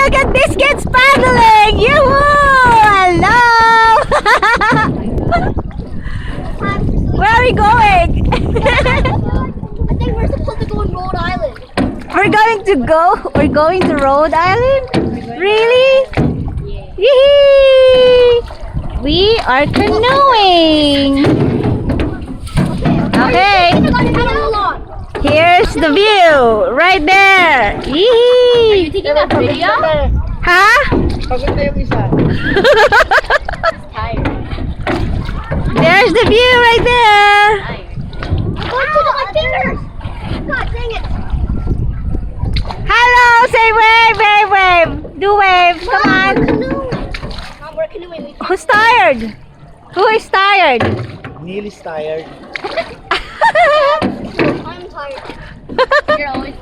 look at these kids paddling! Yoo-hoo! Hello! Where are we going? I think we're supposed to go in Rhode Island. We're going to Rhode Island? Really? Yee! We are canoeing. Okay. Here's the view right there. Yee! Are you taking a video? Huh? Pagod na yung isa. Tired. There's the view right there. Going to my fingers. God dang it. Hello, say wave, wave, wave. Do wave. Come on. Mom, we're canoeing. Who's tired? Who is tired? Neil is tired. I'm tired. You're always